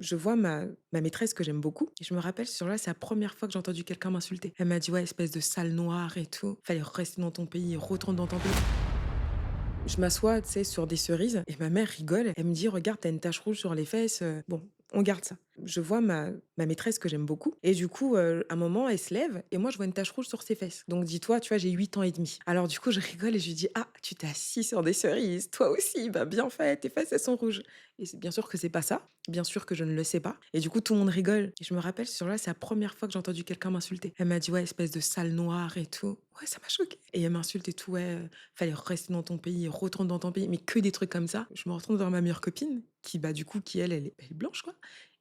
je vois ma maîtresse que j'aime beaucoup et je me rappelle ce jour-là, c'est la première fois que j'ai entendu quelqu'un m'insulter. Elle m'a dit: «Ouais, espèce de sale noire et tout, fallait rester dans ton pays, retourne dans ton pays». Je m'assois, tu sais, sur des cerises et ma mère rigole. Elle me dit: «Regarde, t'as une tache rouge sur les fesses, bon, on garde ça». Je vois ma maîtresse que j'aime beaucoup et du coup, un moment, elle se lève et moi, je vois une tache rouge sur ses fesses. Donc dis-toi, tu vois, j'ai 8 ans et demi. Alors du coup, je rigole et je lui dis: «Ah, tu t'es assis sur des cerises, toi aussi, bah, bien fait, tes fesses, elles sont rouges». Et c'est bien sûr que c'est pas ça, bien sûr que je ne le sais pas et du coup, tout le monde rigole et je me rappelle ce jour-là, c'est la première fois que j'ai entendu quelqu'un m'insulter. Elle m'a dit: «Ouais, espèce de sale noire et tout». Ouais, ça m'a choquée et elle m'insulte et tout: «Ouais, fallait rester dans ton pays, retourne dans ton pays», mais que des trucs comme ça. Je me retrouve devant ma meilleure copine qui, bah, du coup, qui elle est blanche, quoi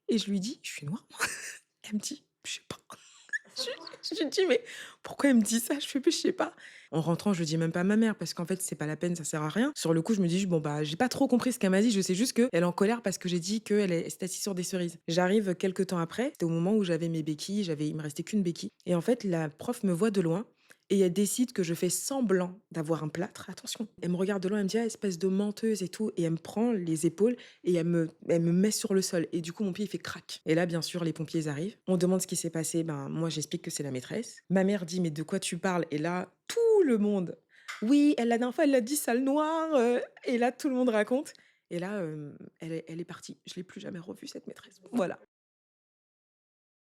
et je lui dis: «Je suis noire, moi». Elle me dit: «Je sais pas». Je lui dis: «Mais pourquoi elle me dit ça?» Je fais: «Beh, je sais pas». En rentrant, je le dis même pas à ma mère parce qu'en fait, c'est pas la peine, ça sert à rien. Sur le coup, je me dis: «Bon, bah, j'ai pas trop compris ce qu'elle m'a dit, je sais juste qu'elle est en colère parce que j'ai dit qu'elle s'était assise sur des cerises». J'arrive quelques temps après, c'était au moment où j'avais mes béquilles, il me restait qu'une béquille et en fait, la prof me voit de loin et elle décide que je fais semblant d'avoir un plâtre. Attention, elle me regarde de loin, elle me dit: «Ah, espèce de menteuse et tout» et elle me prend les épaules et elle me met sur le sol et du coup, mon pied, il fait crac et là, bien sûr, les pompiers arrivent. On demande ce qui s'est passé, ben, moi, j'explique que c'est la maîtresse. Ma mère dit: «Mais de quoi tu parles?» et là, tout le monde: «Oui, elle la dernière fois, elle a dit sale noire, et là, tout le monde raconte et là, elle est partie. Je l'ai plus jamais revue cette maîtresse. Voilà.